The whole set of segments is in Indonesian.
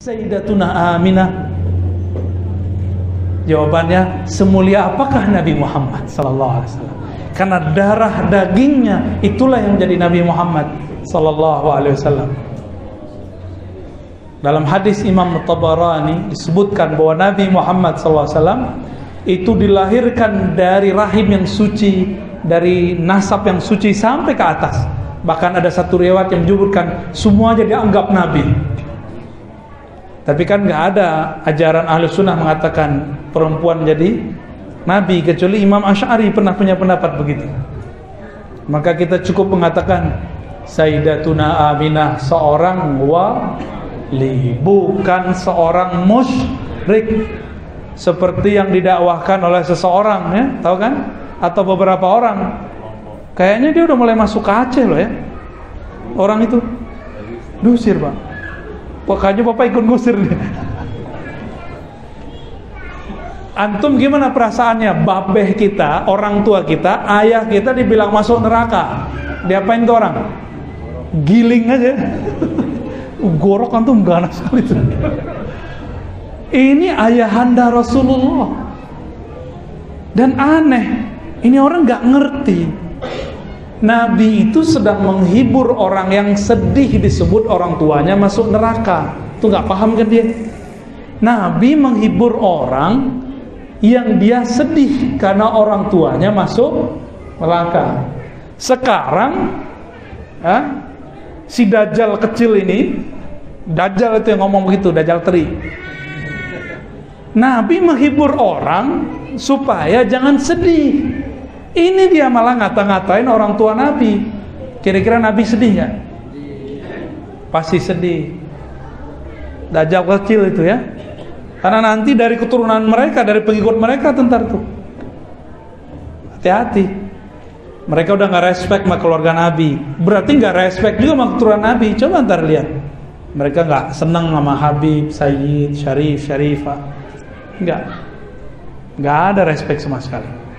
Sayyidatuna Aminah? Jawabannya, semulia apakah Nabi Muhammad sallallahu alaihi wasallam? Karena darah dagingnya itulah yang menjadi Nabi Muhammad sallallahu alaihi wasallam. Dalam hadis Imam Tabarani disebutkan bahwa Nabi Muhammad sallallahu alaihi wasallam itu dilahirkan dari rahim yang suci, dari nasab yang suci sampai ke atas. Bahkan ada satu riwayat yang menyebutkan semuanya dianggap Nabi. Tapi kan nggak ada ajaran Ahlus Sunnah mengatakan perempuan jadi Nabi, kecuali Imam Asy'ari pernah punya pendapat begitu. Maka kita cukup mengatakan Sayyidatuna Aminah seorang wali, bukan seorang musyrik seperti yang didakwahkan oleh seseorang, ya, tahu kan? Atau beberapa orang. Kayaknya dia udah mulai masuk ke Aceh loh ya. Orang itu diusir, Pak. Pokoknya Bapak ikut ngusir nih. Antum gimana perasaannya? Babeh kita, orang tua kita, ayah kita dibilang masuk neraka. Diapain tuh orang? Giling aja. Gorok antum ganas sekali tuh. Ini ayahanda Rasulullah. Dan aneh, ini orang gak ngerti. Nabi itu sedang menghibur orang yang sedih disebut orang tuanya masuk neraka. Itu gak paham kan dia? Nabi menghibur orang yang dia sedih karena orang tuanya masuk neraka. Sekarang si Dajjal kecil ini, Dajjal itu yang ngomong begitu, Dajjal teri. Nabi menghibur orang supaya jangan sedih. Ini dia malah ngata-ngatain orang tua Nabi. Kira-kira Nabi sedih gak? Pasti sedih. Dajjal kecil itu ya. Karena nanti dari keturunan mereka, dari pengikut mereka tentar tuh. Hati-hati. Mereka udah gak respect sama keluarga Nabi. Berarti gak respect juga sama keturunan Nabi. Coba ntar lihat. Mereka gak seneng sama Habib, Sayyid, Syarif, Syarifah. Gak ada respect sama sekali.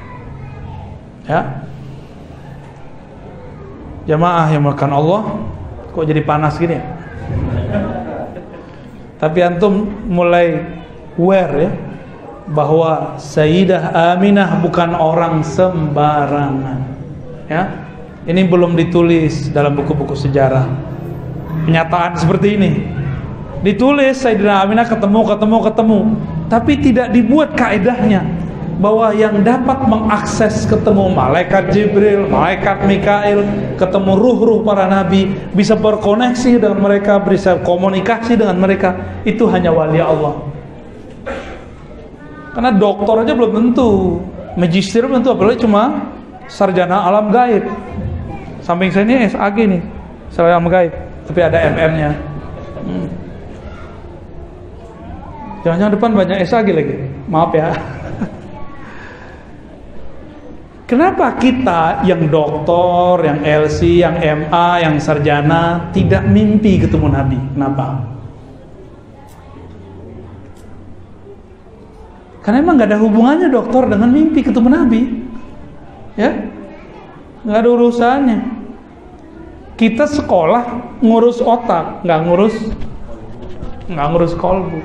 Ya, jamaah yang melakukan Allah, kok jadi panas gini ya? Tapi antum mulai aware ya, bahwa Sayyidah Aminah bukan orang sembarangan. Ya, ini belum ditulis dalam buku-buku sejarah. Kenyataan seperti ini ditulis Sayyidah Aminah ketemu, tapi tidak dibuat kaedahnya bahwa yang dapat mengakses ketemu malaikat Jibril, malaikat Mikail, ketemu ruh-ruh para nabi, bisa berkoneksi dengan mereka, bisa komunikasi dengan mereka, itu hanya wali Allah. Karena doktor aja belum tentu, magister belum tentu, apalagi cuma sarjana alam gaib. Samping saya ini SAG nih, sarjana alam gaib, tapi ada MM-nya. Jangan-jangan depan banyak SAG lagi, maaf ya. Kenapa kita yang doktor, yang LC, yang MA, yang sarjana tidak mimpi ketemu Nabi? Kenapa? Karena emang gak ada hubungannya dokter dengan mimpi ketemu Nabi. Ya, gak ada urusannya. Kita sekolah ngurus otak, gak ngurus kolbu.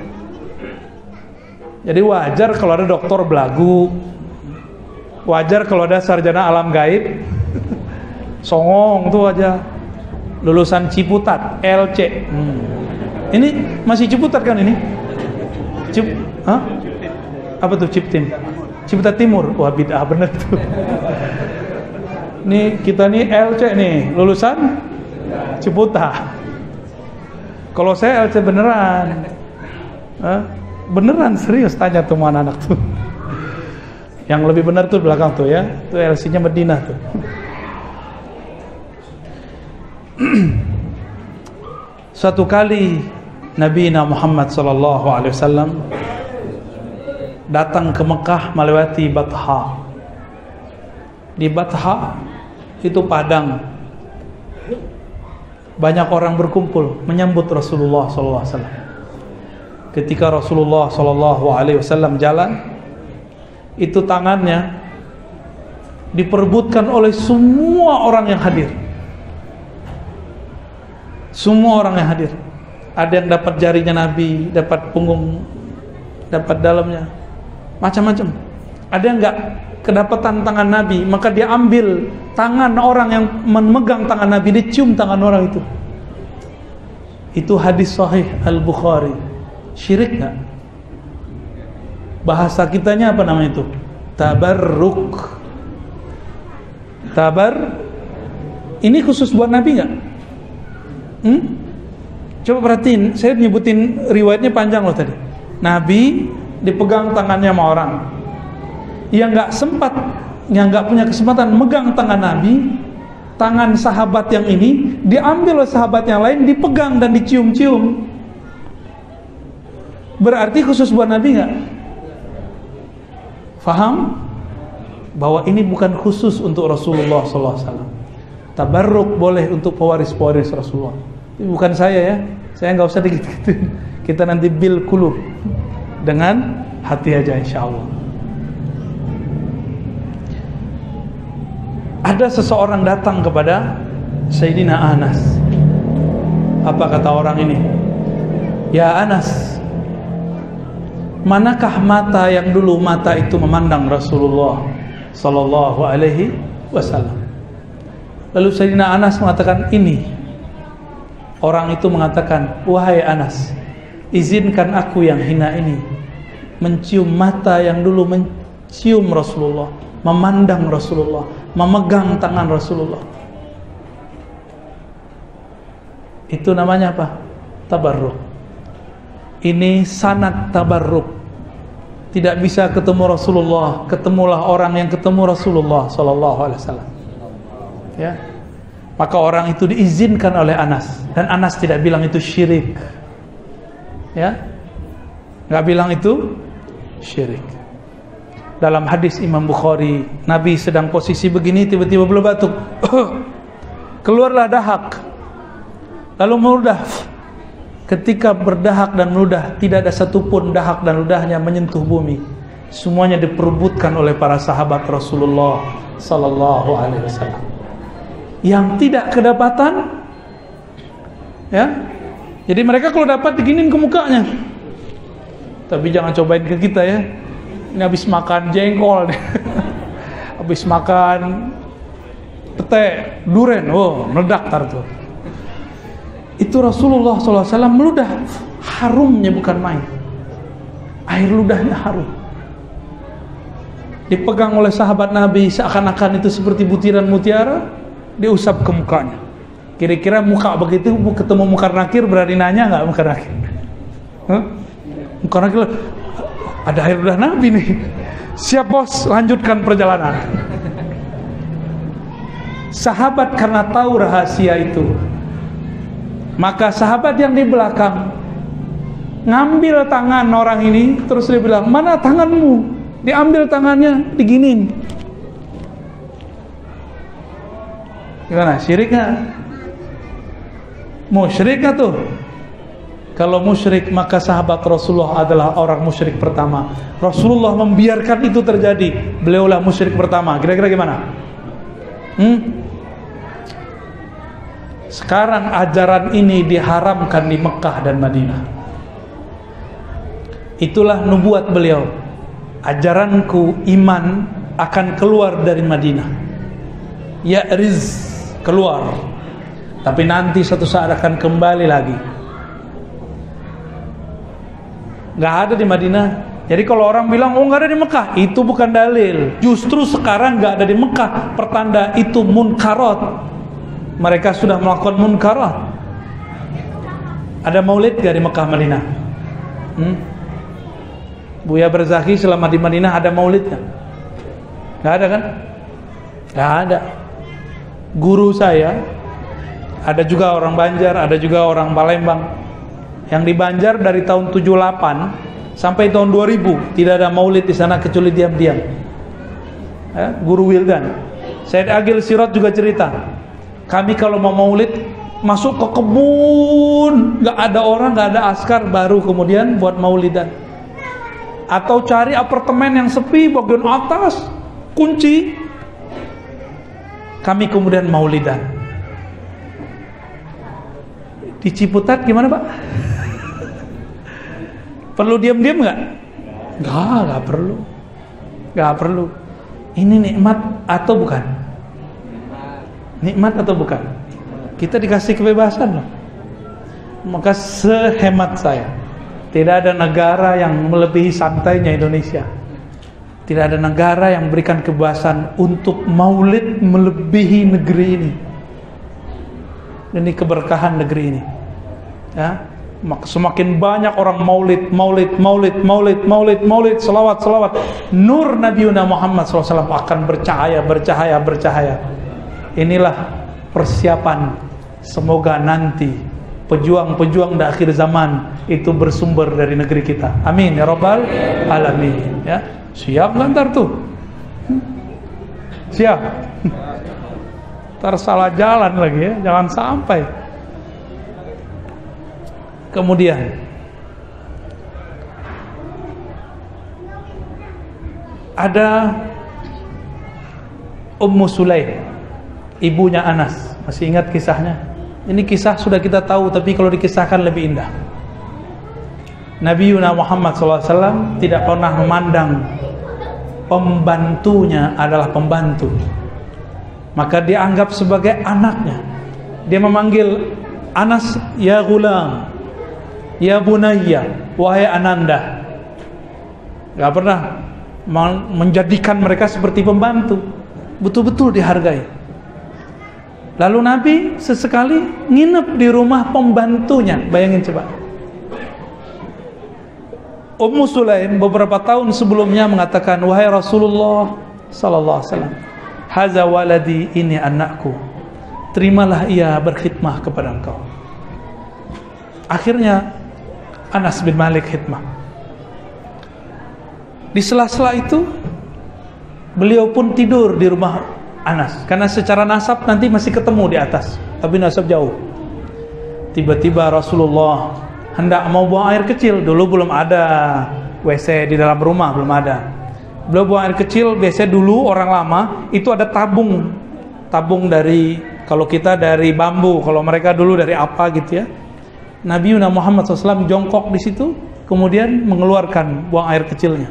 Jadi wajar kalau ada dokter belagu, wajar kalau ada sarjana alam gaib songong tuh aja, lulusan Ciputat LC. Ini masih Ciputat kan ini? Apa tuh Ciptim? Ciputat Timur. Wah bid'ah bener tuh. Nih kita nih LC nih, lulusan Ciputat. Kalau saya LC beneran. Beneran serius, tanya tuh mana anak tuh. Yang lebih benar tuh belakang tuh ya, itu LC-nya Madinah tuh. Suatu kali Nabi Muhammad sallallahu alaihi wasallam datang ke Mekah melewati Batha. Di Batha itu padang, banyak orang berkumpul menyambut Rasulullah sallallahu alaihi wasallam. Ketika Rasulullah sallallahu alaihi wasallam jalan, itu tangannya diperebutkan oleh semua orang yang hadir. Semua orang yang hadir. Ada yang dapat jarinya Nabi, dapat punggung, dapat dalamnya, macam-macam. Ada yang enggak kedapatan tangan Nabi, maka dia ambil tangan orang yang memegang tangan Nabi, dia cium tangan orang itu. Itu hadis sahih Al-Bukhari. Syirik enggak? Bahasa kitanya apa namanya itu? Tabarruk. Ini khusus buat Nabi enggak? Coba perhatiin, saya nyebutin riwayatnya panjang loh tadi. Nabi dipegang tangannya sama orang. Yang nggak punya kesempatan megang tangan Nabi, tangan sahabat yang ini diambil oleh sahabat yang lain, dipegang dan dicium-cium. Berarti khusus buat Nabi nggak? Faham? Bahwa ini bukan khusus untuk Rasulullah SAW. Tabarruk boleh untuk pewaris-pewaris Rasulullah. Ini bukan saya ya, saya nggak usah dikit-kitin. Kita nanti bil kulub, dengan hati aja insya Allah. Ada seseorang datang kepada Sayyidina Anas. Apa kata orang ini? Ya Anas, manakah mata yang dulu mata itu memandang Rasulullah Sallallahu Alaihi Wasallam? Lalu Sayyidina Anas mengatakan ini. Orang itu mengatakan, wahai Anas, izinkan aku yang hina ini mencium mata yang dulu mencium Rasulullah, memandang Rasulullah, memegang tangan Rasulullah. Itu namanya apa? Tabarruk. Ini sanad tabarruk. Tidak bisa ketemu Rasulullah, ketemulah orang yang ketemu Rasulullah Sallallahu Alaihi Wasallam. Ya. Maka orang itu diizinkan oleh Anas, dan Anas tidak bilang itu syirik. Ya. Enggak bilang itu syirik. Dalam hadis Imam Bukhari, Nabi sedang posisi begini, tiba-tiba beliau batuk. Keluarlah dahak. Lalu meludah. Ketika berdahak dan meludah, tidak ada satupun dahak dan ludahnya menyentuh bumi. Semuanya diperebutkan oleh para sahabat Rasulullah Sallallahu Alaihi Wasallam. Yang tidak kedapatan, ya. Jadi mereka kalau dapat diginin ke mukanya. Tapi jangan cobain ke kita ya. Ini habis makan jengkol, habis makan pete, duren, oh meledak tar tuh. Itu Rasulullah SAW meludah, harumnya bukan main. Air ludahnya harum. Dipegang oleh sahabat Nabi seakan-akan itu seperti butiran mutiara, diusap ke mukanya. Kira-kira muka begitu ketemu muka nakir berani nanya nggak muka nakir? Muka nakir, ada air ludah Nabi nih. Siap bos, lanjutkan perjalanan. Sahabat karena tahu rahasia itu, maka sahabat yang di belakang ngambil tangan orang ini, terus dia bilang, mana tanganmu? Diambil tangannya, diginin. Gimana? Syirik gak? Musyrik gak tuh? Kalau musyrik, maka sahabat Rasulullah adalah orang musyrik pertama. Rasulullah membiarkan itu terjadi, beliaulah musyrik pertama. Kira-kira gimana? Sekarang ajaran ini diharamkan di Mekah dan Madinah. Itulah nubuat beliau. Ajaranku iman akan keluar dari Madinah. Ya'riz, keluar. Tapi nanti suatu saat akan kembali lagi. Gak ada di Madinah. Jadi kalau orang bilang, oh gak ada di Mekah, itu bukan dalil. Justru sekarang gak ada di Mekah, pertanda itu munkarat. Mereka sudah melakukan munkarat. Ada maulid gak di Mekah, Madinah? Buya Barzakhi selama di Madinah ada maulid gak? Gak ada kan? Gak ada. Guru saya, ada juga orang Banjar, ada juga orang Palembang. Yang di Banjar dari tahun 78 sampai tahun 2000 tidak ada maulid di sana kecuali diam-diam. Ya, Guru Wildan. Said Agil Sirot juga cerita, kami kalau mau maulid masuk ke kebun, nggak ada orang, nggak ada askar, baru kemudian buat maulidan. Atau cari apartemen yang sepi bagian atas, kunci, kami kemudian maulidan. Di Ciputat gimana Pak? Perlu diam-diam nggak? Nggak perlu. Nggak perlu. Ini nikmat atau bukan? Nikmat atau bukan? Kita dikasih kebebasan loh. Maka sehemat saya, tidak ada negara yang melebihi santainya Indonesia. Tidak ada negara yang berikan kebebasan untuk maulid melebihi negeri ini. Ini keberkahan negeri ini. Ya. Semakin banyak orang maulid, selawat. Nur Nabi Muhammad SAW akan bercahaya. Inilah persiapan. Semoga nanti pejuang-pejuang di akhir zaman itu bersumber dari negeri kita. Amin ya rabbal alamin. Ya, siap nggak ntar tuh? Siap. Ntar salah jalan lagi ya, jangan sampai. Kemudian ada Ummu Sulaim, ibunya Anas. Masih ingat kisahnya? Ini kisah sudah kita tahu, tapi kalau dikisahkan lebih indah. Nabi Muhammad SAW tidak pernah memandang pembantunya adalah pembantu, maka dia anggap sebagai anaknya. Dia memanggil Anas, ya gulam, ya bunayya, wahai ananda. Gak pernah menjadikan mereka seperti pembantu, betul-betul dihargai. Lalu Nabi sesekali nginep di rumah pembantunya. Bayangin coba. Ummu Sulaim beberapa tahun sebelumnya mengatakan, wahai Rasulullah sallallahu alaihi wasallam, haza waladi, ini anakku, terimalah ia berkhidmah kepada engkau. Akhirnya Anas bin Malik khidmah. Di sela-sela itu beliau pun tidur di rumah Anas, karena secara nasab nanti masih ketemu di atas, tapi nasab jauh. Tiba-tiba Rasulullah hendak mau buang air kecil. Dulu belum ada WC di dalam rumah, belum ada. Beliau buang air kecil. Biasanya dulu orang lama itu ada tabung dari, kalau kita dari bambu, kalau mereka dulu dari apa gitu ya. Nabi Muhammad SAW jongkok di situ, kemudian mengeluarkan buang air kecilnya.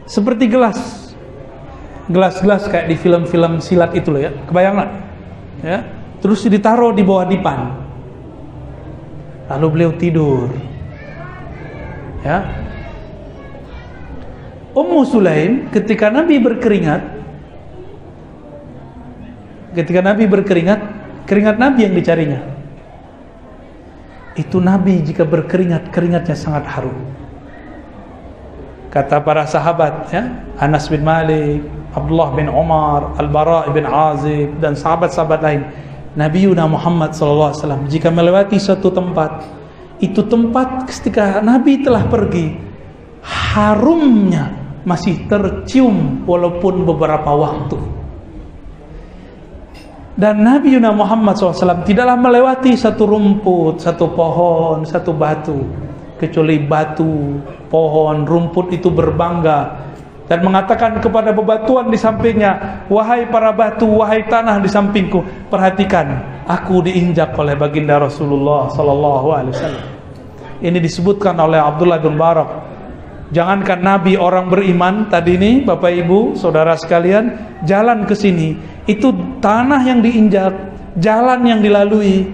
Seperti gelas-gelas kayak di film-film silat itu loh ya, kebayang nggak? Ya, terus ditaruh di bawah dipan. Lalu beliau tidur. Ya. Ummu Sulaim ketika Nabi berkeringat, keringat Nabi yang dicarinya. Itu Nabi jika berkeringat, keringatnya sangat harum. Kata para sahabat ya, Anas bin Malik, Abdullah bin Umar, Al-Bara bin Azib, dan sahabat-sahabat lain, Nabi Muhammad SAW jika melewati suatu tempat, itu tempat ketika Nabi telah pergi, harumnya masih tercium walaupun beberapa waktu. Dan Nabi Muhammad SAW tidaklah melewati satu rumput, satu pohon, satu batu, kecuali batu, pohon, rumput itu berbangga dan mengatakan kepada bebatuan di sampingnya, wahai para batu, wahai tanah di sampingku, perhatikan, aku diinjak oleh baginda Rasulullah sallallahu alaihi wasallam. Ini disebutkan oleh Abdullah bin Barak. Jangankan Nabi, orang beriman tadi ini, Bapak Ibu, saudara sekalian, jalan ke sini, itu tanah yang diinjak, jalan yang dilalui,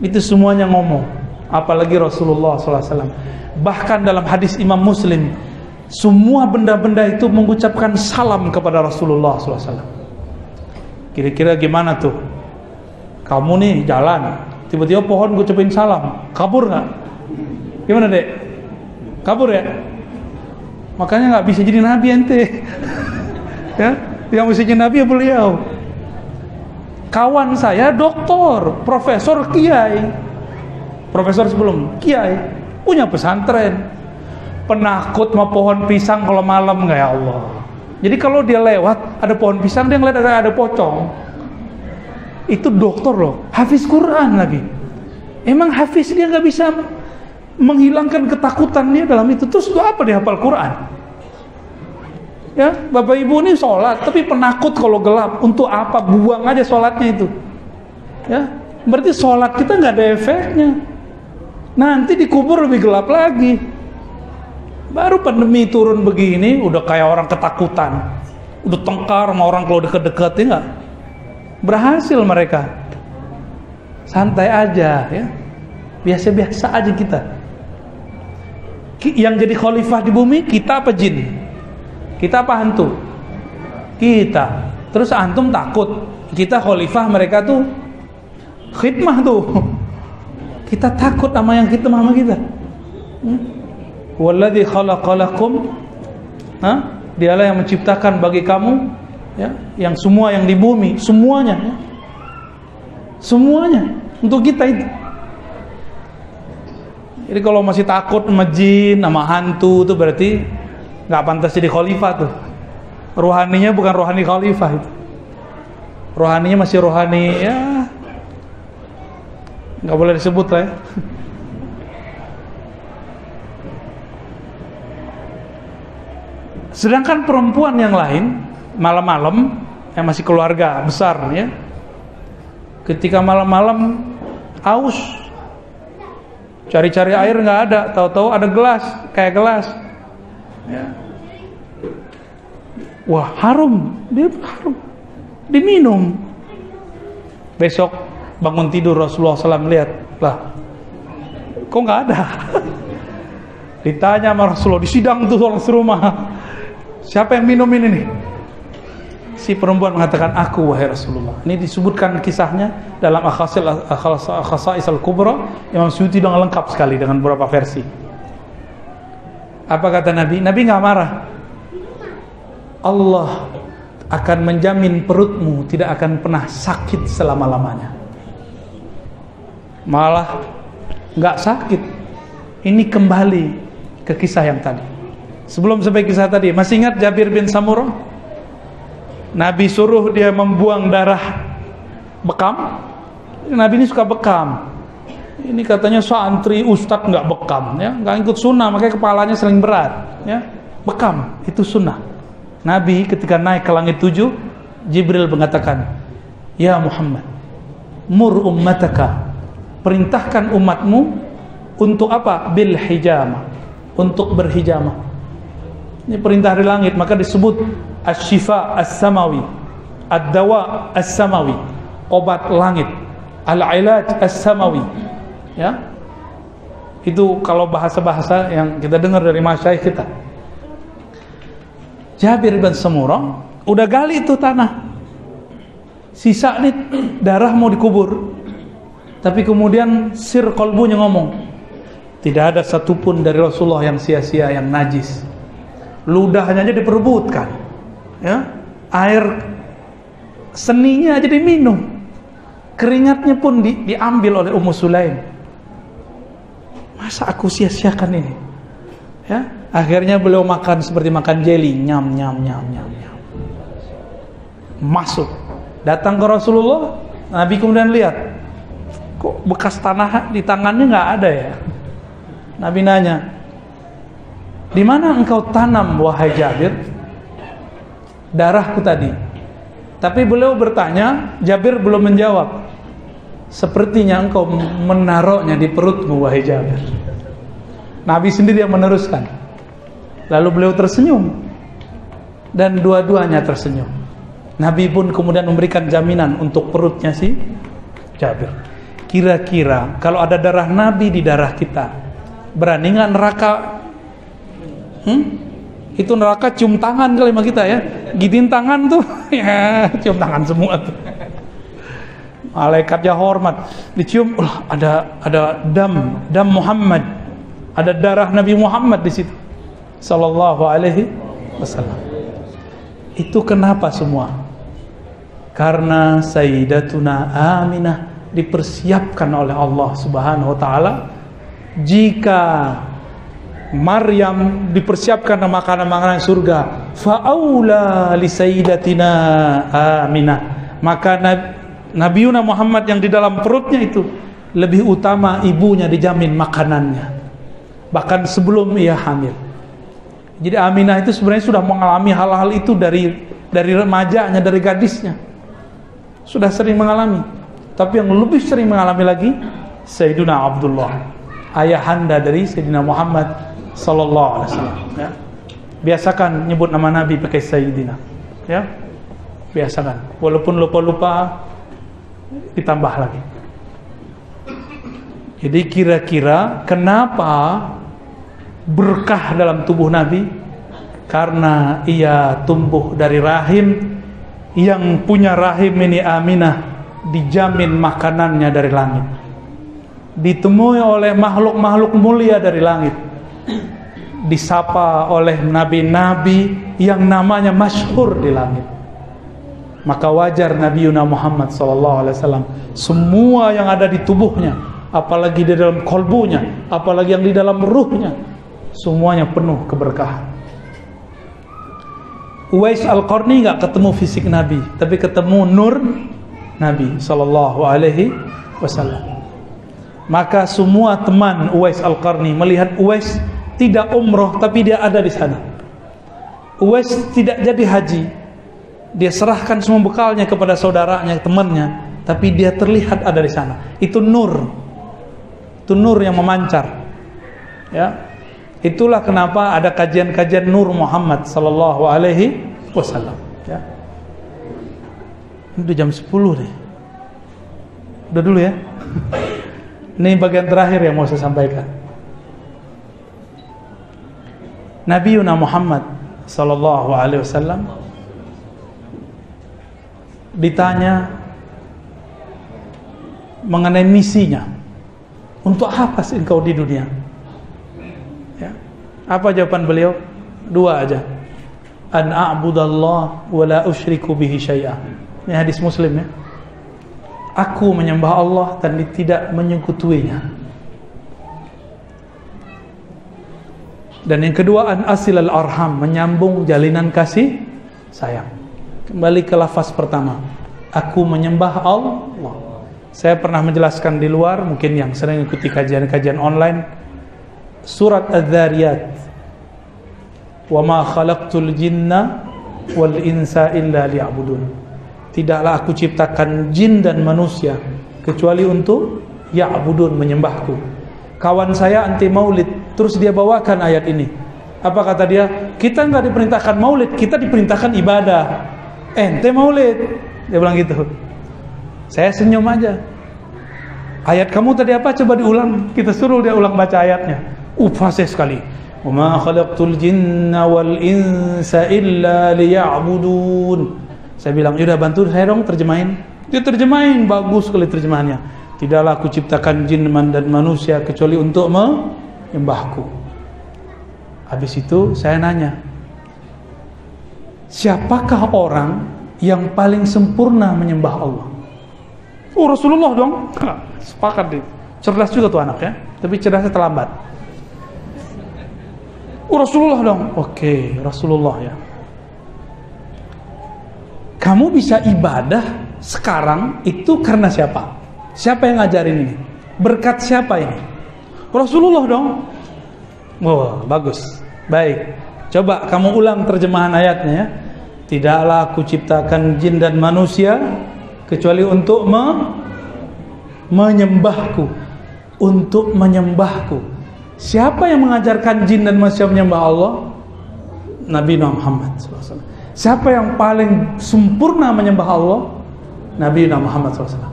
itu semuanya ngomong. Apalagi Rasulullah sallallahu alaihi wasallam. Bahkan dalam hadis Imam Muslim, semua benda-benda itu mengucapkan salam kepada Rasulullah SAW. Kira-kira gimana tuh? Kamu nih jalan, tiba-tiba pohon ngucapin salam, kabur nggak? Gimana dek? Kabur ya? Makanya nggak bisa jadi nabi ente. Ya, yang bisa jadi nabi ya beliau. Kawan saya doktor, profesor, kiai, profesor sebelum kiai, punya pesantren. Penakut sama pohon pisang kalau malam, nggak ya Allah. Jadi kalau dia lewat ada pohon pisang, dia ngeliat ada pocong. Itu dokter loh, hafiz Quran lagi. Emang hafiz dia nggak bisa menghilangkan ketakutan dia dalam itu. Terus itu apa dia hafal Quran? Ya, Bapak Ibu ini sholat tapi penakut kalau gelap. Untuk apa? Buang aja sholatnya itu. Ya, Berarti sholat kita nggak ada efeknya. Nanti dikubur lebih gelap lagi. Baru pandemi turun begini, udah kayak orang ketakutan, udah tengkar sama orang kalau deket-deket, ya nggak? Berhasil mereka. Santai aja, ya. Biasa-biasa aja kita. Yang jadi khalifah di bumi kita apa jin? Kita apa hantu? Kita. Terus antum takut kita khalifah, mereka tuh khidmah tuh. Kita takut sama yang khidmah sama kita. Walladzi khalaqalakum, dialah yang menciptakan bagi kamu, ya, yang semua yang di bumi, semuanya, ya. Semuanya untuk kita itu. Jadi kalau masih takut sama jin, sama hantu, itu berarti nggak pantas jadi khalifah tuh. Rohaninya bukan rohani khalifah itu. Rohaninya masih rohani, ya, nggak boleh disebut lah, ya. Sedangkan perempuan yang lain malam-malam yang masih keluarga besar, ya, ketika malam-malam aus, cari-cari air nggak ada, tahu-tahu ada gelas, kayak gelas, ya. Wah, harum, dia harum, diminum. Besok bangun tidur Rasulullah SAW lihat, lah, kok nggak ada? Ditanya sama Rasulullah, disidang tuh orang serumah, siapa yang minum ini nih? Si perempuan mengatakan, aku wahai Rasulullah. Ini disebutkan kisahnya dalam Akhasa'is al-Kubra. Imam Suyuti dengan lengkap sekali dengan beberapa versi. Apa kata Nabi? Nabi nggak marah. Allah akan menjamin perutmu tidak akan pernah sakit selama-lamanya. Malah nggak sakit. Ini kembali ke kisah yang tadi. Sebelum sampai kisah tadi, masih ingat Jabir bin Samurah? Nabi suruh dia membuang darah bekam. Nabi ini suka bekam. Ini katanya santri ustadz nggak bekam, ya, nggak ikut sunnah, makanya kepalanya sering berat, ya. Bekam itu sunnah. Nabi ketika naik ke langit 7, Jibril mengatakan, ya Muhammad, mur ummataka, perintahkan umatmu untuk apa? Bil hijamah, untuk berhijamah. Ini perintah dari langit, maka disebut asy-syifa as-samawi, ad-dawa as-samawi, obat langit, al-ilaj as-samawi, ya. Itu kalau bahasa-bahasa yang kita dengar dari masyayikh kita. Jabir bin Samurah udah gali itu tanah, sisa nih darah mau dikubur, tapi kemudian sir kolbunya ngomong, tidak ada satupun dari Rasulullah yang sia-sia, yang najis. Ludahnya aja diperebutkan, ya, air seninya aja diminum, keringatnya pun diambil oleh Ummu Sulaim. Masa aku sia-siakan ini, ya? Akhirnya beliau makan seperti makan jeli, nyam nyam nyam nyam nyam. Masuk, datang ke Rasulullah. Nabi kemudian lihat, kok bekas tanah di tangannya nggak ada, ya. Nabi nanya, di mana engkau tanam wahai Jabir darahku tadi? Tapi beliau bertanya, Jabir belum menjawab. Sepertinya engkau menaruhnya di perutmu wahai Jabir. Nabi sendiri yang meneruskan. Lalu beliau tersenyum, dan dua-duanya tersenyum. Nabi pun kemudian memberikan jaminan untuk perutnya si Jabir. Kira-kira kalau ada darah Nabi di darah kita, berani nggak neraka? Itu neraka cium tangan kali sama kita, ya. Gitin tangan tuh, ya, cium tangan semua tuh. Malaikatnya hormat, dicium, ada dam Muhammad, ada darah Nabi Muhammad di situ, sallallahu alaihi wasallam. Itu kenapa semua? Karena Sayyidatuna Aminah dipersiapkan oleh Allah Subhanahu wa taala. Jika Maryam dipersiapkan makanan-makanan surga, fa'aula li sayyidatina Aminah, maka Nabiuna Muhammad yang di dalam perutnya itu lebih utama ibunya dijamin makanannya, bahkan sebelum ia hamil. Jadi Aminah itu sebenarnya sudah mengalami hal-hal itu dari remajanya, dari gadisnya, sudah sering mengalami. Tapi yang lebih sering mengalami lagi Sayyidina Abdullah, ayahanda dari Sayyidina Muhammad sallallahu alaihi wasallam, ya. Biasakan nyebut nama Nabi pakai Sayyidina, ya. Biasakan. Walaupun lupa-lupa ditambah lagi. Jadi kira-kira kenapa berkah dalam tubuh Nabi? Karena ia tumbuh dari rahim yang punya rahim ini Aminah, dijamin makanannya dari langit, ditemui oleh makhluk-makhluk mulia dari langit, disapa oleh nabi-nabi yang namanya masyhur di langit. Maka wajar Nabi Muhammad SAW semua yang ada di tubuhnya, apalagi di dalam kolbunya, apalagi yang di dalam ruhnya, semuanya penuh keberkahan. Uwais Al-Qarni nggak ketemu fisik Nabi, tapi ketemu nur Nabi Sallallahu Alaihi Wasallam. Maka semua teman Uwais Al-Qarni melihat Uwais tidak umroh, tapi dia ada di sana. Uwais tidak jadi haji, dia serahkan semua bekalnya kepada saudaranya, temannya, tapi dia terlihat ada di sana. Itu nur yang memancar, ya. Itulah kenapa ada kajian-kajian Nur Muhammad Sallallahu Alaihi Wasallam, ya. Ini udah jam 10 nih. Udah dulu ya. Ini bagian terakhir yang mau saya sampaikan. Nabi Muhammad Sallallahu Alaihi Wasallam ditanya mengenai misinya. Untuk apa sih engkau di dunia? Ya. Apa jawaban beliau? Dua aja. An a'budallah wa la usyriku bihi syai'a. Ini hadis Muslim, ya. Aku menyembah Allah dan tidak menyekutuinya. Dan yang kedua, an asilal arham, menyambung jalinan kasih sayang. Kembali ke lafaz pertama, aku menyembah Allah. Saya pernah menjelaskan di luar, mungkin yang sering ikuti kajian-kajian online, surat Az-Zariyat, wa ma khalaqtul jinna wal insa illa liya'budun. Tidaklah aku ciptakan jin dan manusia kecuali untuk ya'budun, menyembahku. Kawan saya anti maulid, terus dia bawakan ayat ini. Apa kata dia? Kita enggak diperintahkan maulid, kita diperintahkan ibadah. Ente maulid, dia bilang gitu. Saya senyum aja. Ayat kamu tadi apa? Coba diulang. Kita suruh dia ulang baca ayatnya. Fasih sekali. Wa ma khalaqtul jinna wal insa illa liya'budun. Saya bilang, "Yaudah bantu saya dong terjemahin." Dia terjemahin, bagus sekali terjemahannya. Tidaklah aku ciptakan jin dan manusia kecuali untuk menyembahku. Habis itu saya nanya, siapakah orang yang paling sempurna menyembah Allah? Oh, Rasulullah dong. Sepakat deh. Cerdas juga tuh anak, ya. Tapi cerdasnya terlambat. Oh, Rasulullah dong. Oke, Rasulullah, ya. Kamu bisa ibadah sekarang itu karena siapa? Siapa yang ngajarin ini? Berkat siapa ini? Rasulullah dong. Oh, bagus. Baik. Coba kamu ulang terjemahan ayatnya, ya. Tidaklah aku ciptakan jin dan manusia kecuali untuk menyembahku. Untuk menyembahku. Siapa yang mengajarkan jin dan manusia menyembah Allah? Nabi Muhammad SAW. Siapa yang paling sempurna menyembah Allah? Nabi Muhammad SAW.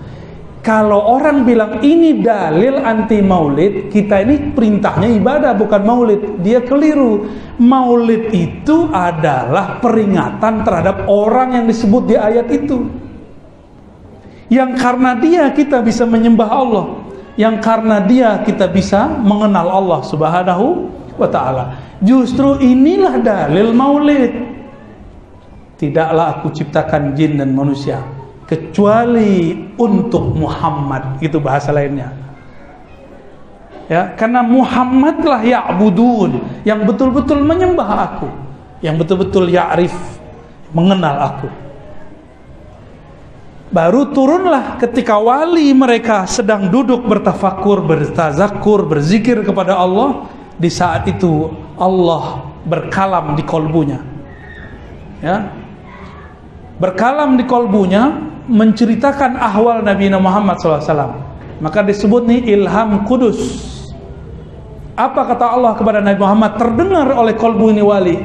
Kalau orang bilang ini dalil anti maulid, kita ini perintahnya ibadah bukan maulid, dia keliru. Maulid itu adalah peringatan terhadap orang yang disebut di ayat itu, yang karena dia kita bisa menyembah Allah, yang karena dia kita bisa mengenal Allah Subhanahu wa ta'ala. Justru inilah dalil maulid. Tidaklah aku ciptakan jin dan manusia kecuali untuk Muhammad, itu bahasa lainnya, ya, karena Muhammadlah ya'budun, yang betul-betul menyembah aku, yang betul-betul ya'rif, mengenal aku. Baru turunlah ketika wali mereka sedang duduk bertafakur, bertazakur, berzikir kepada Allah. Di saat itu Allah berkalam di kolbunya, ya, berkalam di kolbunya. menceritakan ahwal Nabi Muhammad SAW. Maka disebut nih ilham kudus. Apa kata Allah kepada Nabi Muhammad terdengar oleh qalbu ini wali?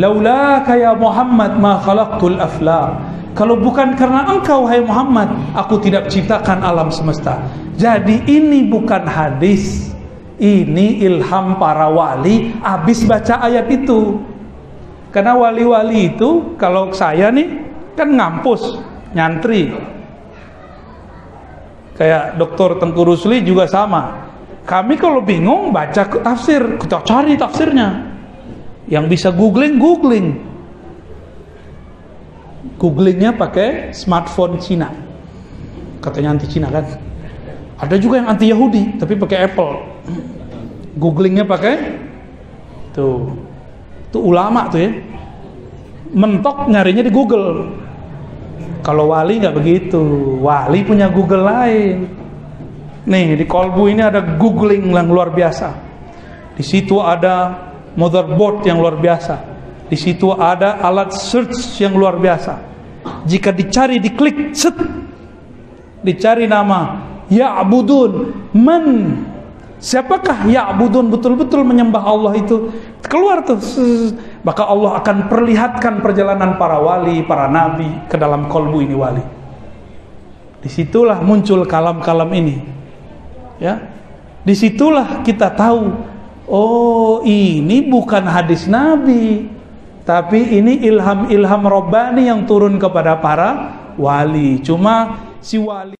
Laulaka ya Muhammad ma khalaqtul aflaq. Kalau bukan karena engkau hai Muhammad, aku tidak ciptakan alam semesta. Jadi ini bukan hadis, ini ilham para wali habis baca ayat itu. Karena wali-wali itu, kalau saya nih kan ngampus, nyantri. Kayak Dr. Tengku Rusli juga sama. Kami kalau bingung baca tafsir, kita cari tafsirnya. Yang bisa googling. Googlingnya pakai smartphone Cina. Katanya anti Cina kan. Ada juga yang anti Yahudi tapi pakai Apple. Googlingnya pakai tuh ulama tuh ya. Mentok nyarinya di Google. Kalau wali nggak begitu. Wali punya Google lain. Nih di kolbu ini ada googling yang luar biasa. Di situ ada motherboard yang luar biasa. Di situ ada alat search yang luar biasa. Jika dicari, diklik, set, dicari nama Ya'budun man. Siapakah Ya'budun betul-betul menyembah Allah itu? Keluar tuh. Maka Allah akan perlihatkan perjalanan para wali, para nabi ke dalam kolbu ini wali. Disitulah muncul kalam-kalam ini. Ya, disitulah kita tahu, oh ini bukan hadis Nabi, tapi ini ilham-ilham Rabbani yang turun kepada para wali. Cuma si wali